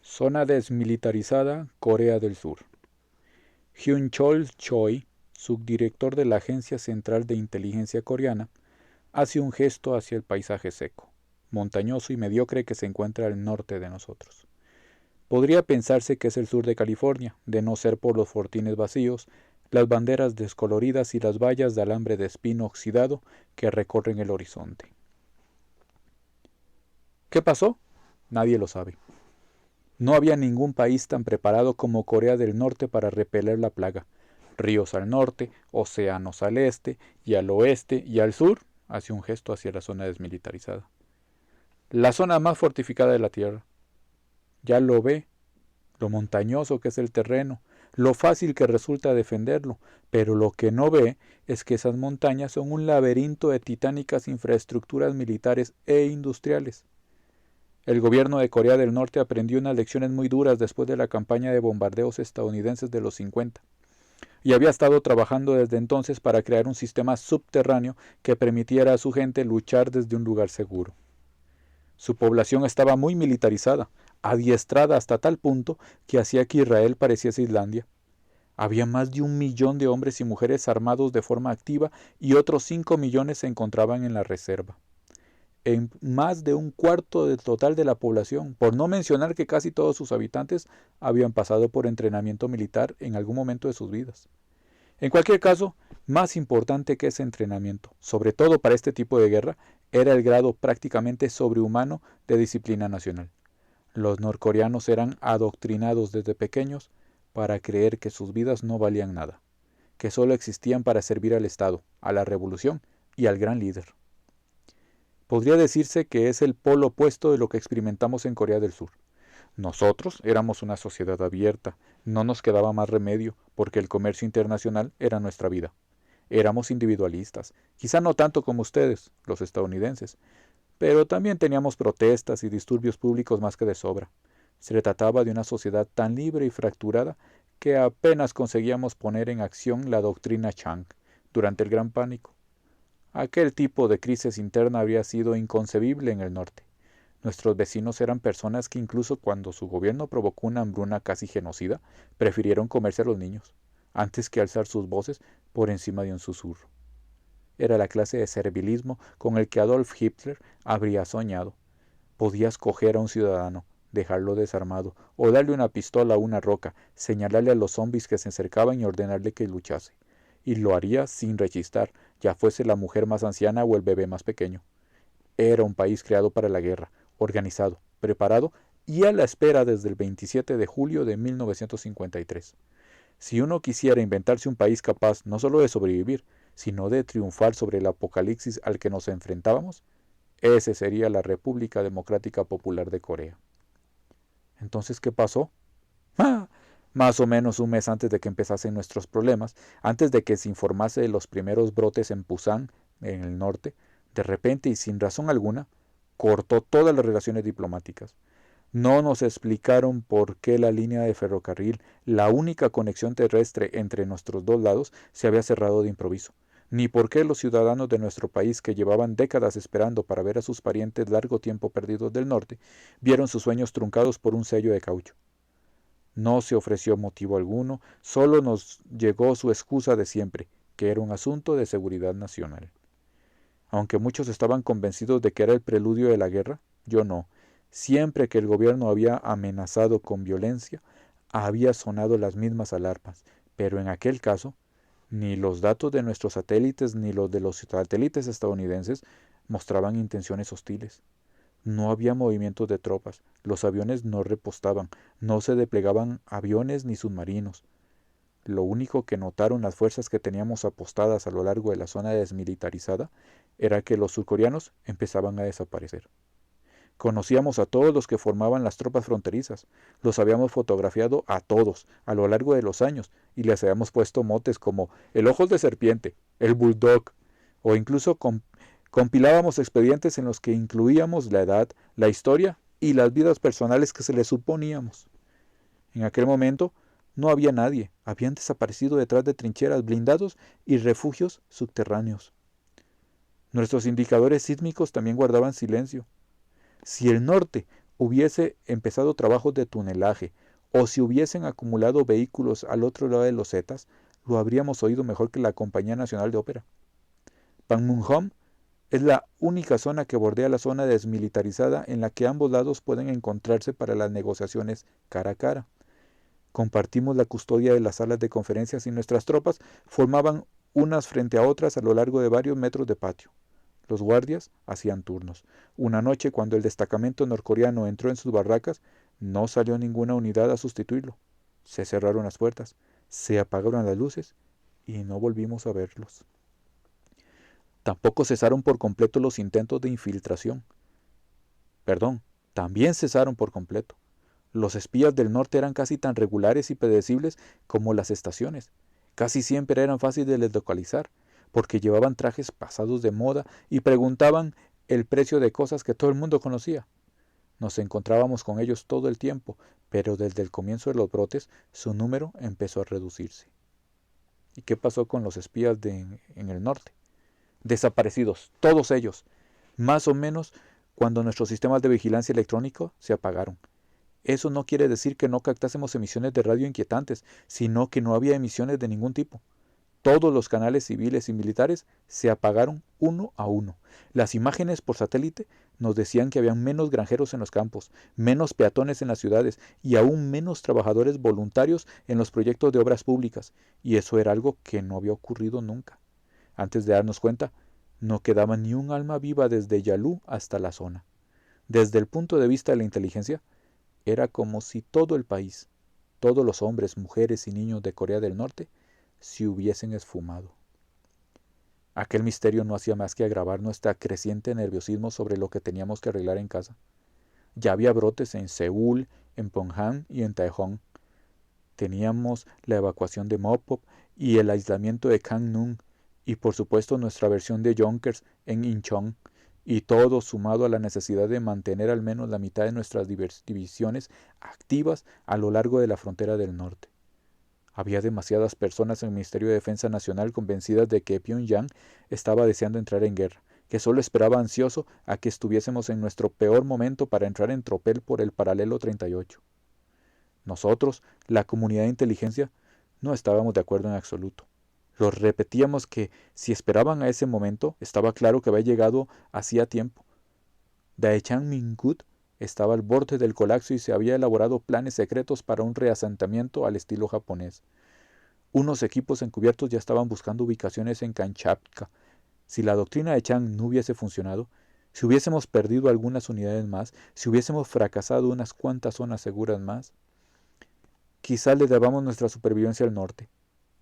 Zona desmilitarizada Corea del Sur. Hyun-Chol Choi, subdirector de la Agencia Central de Inteligencia Coreana, hace un gesto hacia el paisaje seco, montañoso y mediocre que se encuentra al norte de nosotros. Podría pensarse que es el sur de California, de no ser por los fortines vacíos, las banderas descoloridas y las vallas de alambre de espino oxidado que recorren el horizonte. ¿Qué pasó? Nadie lo sabe. No había ningún país tan preparado como Corea del Norte para repeler la plaga. Ríos al norte, océanos al este y al oeste y al sur, hace un gesto hacia la zona desmilitarizada. La zona más fortificada de la Tierra. Ya lo ve, lo montañoso que es el terreno, lo fácil que resulta defenderlo, pero lo que no ve es que esas montañas son un laberinto de titánicas infraestructuras militares e industriales. El gobierno de Corea del Norte aprendió unas lecciones muy duras después de la campaña de bombardeos estadounidenses de los 50, y había estado trabajando desde entonces para crear un sistema subterráneo que permitiera a su gente luchar desde un lugar seguro. Su población estaba muy militarizada, adiestrada hasta tal punto que hacía que Israel pareciese Islandia. Había más de 1 millón de hombres y mujeres armados de forma activa y otros 5 millones se encontraban en la reserva. En más de un cuarto del total de la población, por no mencionar que casi todos sus habitantes habían pasado por entrenamiento militar en algún momento de sus vidas. En cualquier caso, más importante que ese entrenamiento, sobre todo para este tipo de guerra, era el grado prácticamente sobrehumano de disciplina nacional. Los norcoreanos eran adoctrinados desde pequeños para creer que sus vidas no valían nada, que solo existían para servir al Estado, a la revolución y al gran líder. Podría decirse que es el polo opuesto de lo que experimentamos en Corea del Sur. Nosotros éramos una sociedad abierta, no nos quedaba más remedio, porque el comercio internacional era nuestra vida. Éramos individualistas, quizá no tanto como ustedes, los estadounidenses, pero también teníamos protestas y disturbios públicos más que de sobra. Se trataba de una sociedad tan libre y fracturada que apenas conseguíamos poner en acción la doctrina Chang durante el Gran Pánico. Aquel tipo de crisis interna habría sido inconcebible en el norte. Nuestros vecinos eran personas que incluso cuando su gobierno provocó una hambruna casi genocida, prefirieron comerse a los niños, antes que alzar sus voces por encima de un susurro. Era la clase de servilismo con el que Adolf Hitler habría soñado. Podías coger a un ciudadano, dejarlo desarmado, o darle una pistola o una roca, señalarle a los zombis que se acercaban y ordenarle que luchase. Y lo haría sin rechistar, ya fuese la mujer más anciana o el bebé más pequeño. Era un país creado para la guerra, organizado, preparado y a la espera desde el 27 de julio de 1953. Si uno quisiera inventarse un país capaz no solo de sobrevivir, sino de triunfar sobre el apocalipsis al que nos enfrentábamos, ese sería la República Democrática Popular de Corea. Entonces, ¿qué pasó? ¡Ah! Más o menos un mes antes de que empezasen nuestros problemas, antes de que se informase de los primeros brotes en Pusan, en el norte, de repente y sin razón alguna, cortó todas las relaciones diplomáticas. No nos explicaron por qué la línea de ferrocarril, la única conexión terrestre entre nuestros dos lados, se había cerrado de improviso, ni por qué los ciudadanos de nuestro país que llevaban décadas esperando para ver a sus parientes largo tiempo perdidos del norte, vieron sus sueños truncados por un sello de caucho. No se ofreció motivo alguno, solo nos llegó su excusa de siempre, que era un asunto de seguridad nacional. Aunque muchos estaban convencidos de que era el preludio de la guerra, yo no. Siempre que el gobierno había amenazado con violencia, había sonado las mismas alarmas, pero en aquel caso, ni los datos de nuestros satélites ni los de los satélites estadounidenses mostraban intenciones hostiles. No había movimientos de tropas, los aviones no repostaban, no se desplegaban aviones ni submarinos. Lo único que notaron las fuerzas que teníamos apostadas a lo largo de la zona desmilitarizada era que los surcoreanos empezaban a desaparecer. Conocíamos a todos los que formaban las tropas fronterizas, los habíamos fotografiado a todos a lo largo de los años y les habíamos puesto motes como el ojos de serpiente, el bulldog, o incluso compilábamos expedientes en los que incluíamos la edad, la historia y las vidas personales que se les suponíamos. En aquel momento no había nadie, habían desaparecido detrás de trincheras, blindados y refugios subterráneos. Nuestros indicadores sísmicos también guardaban silencio. Si el norte hubiese empezado trabajos de tunelaje, o si hubiesen acumulado vehículos al otro lado de los Zetas, lo habríamos oído mejor que la Compañía Nacional de Ópera. Panmunjom es la única zona que bordea la zona desmilitarizada en la que ambos lados pueden encontrarse para las negociaciones cara a cara. Compartimos la custodia de las salas de conferencias y nuestras tropas formaban unas frente a otras a lo largo de varios metros de patio. Los guardias hacían turnos. Una noche, cuando el destacamento norcoreano entró en sus barracas, no salió ninguna unidad a sustituirlo. Se cerraron las puertas, se apagaron las luces y no volvimos a verlos. Tampoco cesaron por completo los intentos de infiltración. También cesaron por completo. Los espías del norte eran casi tan regulares y predecibles como las estaciones. Casi siempre eran fáciles de localizar, porque llevaban trajes pasados de moda y preguntaban el precio de cosas que todo el mundo conocía. Nos encontrábamos con ellos todo el tiempo, pero desde el comienzo de los brotes su número empezó a reducirse. ¿Y qué pasó con los espías en el norte? Desaparecidos, todos ellos, más o menos cuando nuestros sistemas de vigilancia electrónica se apagaron. Eso no quiere decir que no captásemos emisiones de radio inquietantes, sino que no había emisiones de ningún tipo. Todos los canales civiles y militares se apagaron uno a uno. Las imágenes por satélite nos decían que había menos granjeros en los campos, menos peatones en las ciudades y aún menos trabajadores voluntarios en los proyectos de obras públicas, y eso era algo que no había ocurrido nunca. Antes de darnos cuenta, no quedaba ni un alma viva desde Yalu hasta la zona. Desde el punto de vista de la inteligencia, era como si todo el país, todos los hombres, mujeres y niños de Corea del Norte, se hubiesen esfumado. Aquel misterio no hacía más que agravar nuestro creciente nerviosismo sobre lo que teníamos que arreglar en casa. Ya había brotes en Seúl, en Ponghang y en Daejeon. Teníamos la evacuación de Mopop y el aislamiento de Gangneung, y por supuesto nuestra versión de Yonkers en Incheon, y todo sumado a la necesidad de mantener al menos la mitad de nuestras divisiones activas a lo largo de la frontera del norte. Había demasiadas personas en el Ministerio de Defensa Nacional convencidas de que Pyongyang estaba deseando entrar en guerra, que solo esperaba ansioso a que estuviésemos en nuestro peor momento para entrar en tropel por el paralelo 38. Nosotros, la comunidad de inteligencia, no estábamos de acuerdo en absoluto. Los repetíamos que si esperaban a ese momento, estaba claro que había llegado hacía tiempo. Daejeon Mingut estaba al borde del colapso y se había elaborado planes secretos para un reasentamiento al estilo japonés. Unos equipos encubiertos ya estaban buscando ubicaciones en Kamchatka. Si la doctrina de Chang no hubiese funcionado, si hubiésemos perdido algunas unidades más, si hubiésemos fracasado unas cuantas zonas seguras más, quizás le debamos nuestra supervivencia al norte,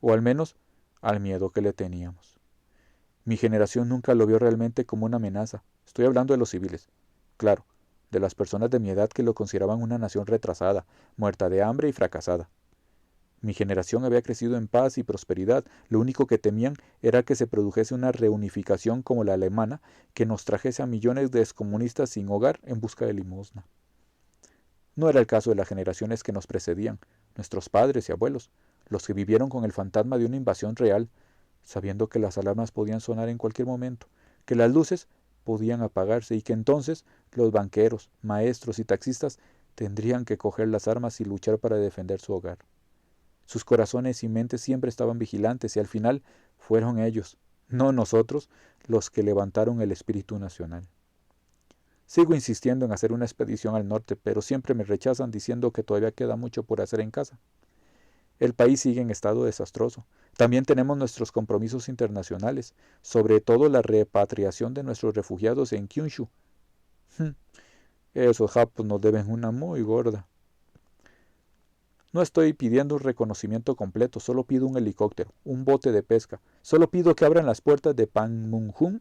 o al menos al miedo que le teníamos. Mi generación nunca lo vio realmente como una amenaza. Estoy hablando de los civiles. Claro, de las personas de mi edad que lo consideraban una nación retrasada, muerta de hambre y fracasada. Mi generación había crecido en paz y prosperidad. Lo único que temían era que se produjese una reunificación como la alemana que nos trajese a millones de excomunistas sin hogar en busca de limosna. No era el caso de las generaciones que nos precedían, nuestros padres y abuelos, los que vivieron con el fantasma de una invasión real, sabiendo que las alarmas podían sonar en cualquier momento, que las luces podían apagarse y que entonces los banqueros, maestros y taxistas tendrían que coger las armas y luchar para defender su hogar. Sus corazones y mentes siempre estaban vigilantes y al final fueron ellos, no nosotros, los que levantaron el espíritu nacional. Sigo insistiendo en hacer una expedición al norte, pero siempre me rechazan diciendo que todavía queda mucho por hacer en casa. El país sigue en estado desastroso. También tenemos nuestros compromisos internacionales, sobre todo la repatriación de nuestros refugiados en Kyushu. Esos japos nos deben una muy gorda. No estoy pidiendo un reconocimiento completo, solo pido un helicóptero, un bote de pesca. Solo pido que abran las puertas de Panmunjom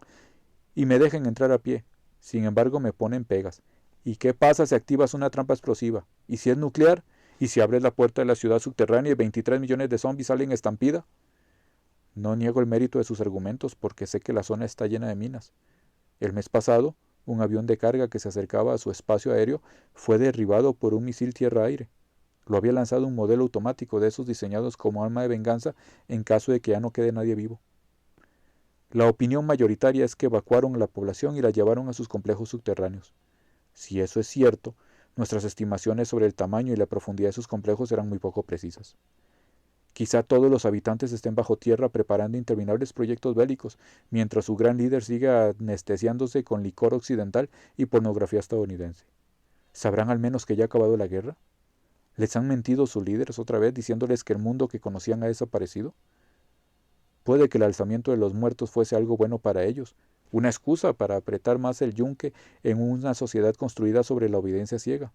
y me dejen entrar a pie. Sin embargo, me ponen pegas. ¿Y qué pasa si activas una trampa explosiva? ¿Y si es nuclear? ¿Y si abres la puerta de la ciudad subterránea y 23 millones de zombies salen estampida? No niego el mérito de sus argumentos porque sé que la zona está llena de minas. El mes pasado, un avión de carga que se acercaba a su espacio aéreo fue derribado por un misil tierra-aire. Lo había lanzado un modelo automático de esos diseñados como arma de venganza en caso de que ya no quede nadie vivo. La opinión mayoritaria es que evacuaron a la población y la llevaron a sus complejos subterráneos. Si eso es cierto, Nuestras estimaciones sobre el tamaño y la profundidad de sus complejos eran muy poco precisas. Quizá todos los habitantes estén bajo tierra preparando interminables proyectos bélicos, mientras su gran líder siga anestesiándose con licor occidental y pornografía estadounidense. ¿Sabrán al menos que ya ha acabado la guerra? ¿Les han mentido sus líderes otra vez diciéndoles que el mundo que conocían ha desaparecido? Puede que el alzamiento de los muertos fuese algo bueno para ellos, una excusa para apretar más el yunque en una sociedad construida sobre la obediencia ciega.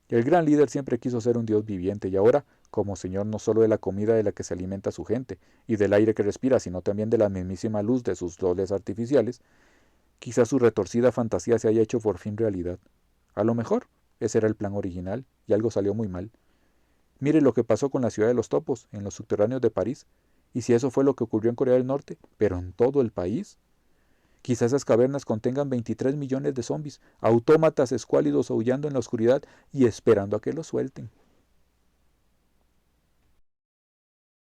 El gran líder siempre quiso ser un Dios viviente y ahora, como Señor no solo de la comida de la que se alimenta su gente y del aire que respira, sino también de la mismísima luz de sus soles artificiales, quizás su retorcida fantasía se haya hecho por fin realidad. A lo mejor, ese era el plan original y algo salió muy mal. Mire lo que pasó con la ciudad de los topos, en los subterráneos de París, y si eso fue lo que ocurrió en Corea del Norte, pero en todo el país. Quizás esas cavernas contengan 23 millones de zombies, autómatas escuálidos aullando en la oscuridad y esperando a que los suelten.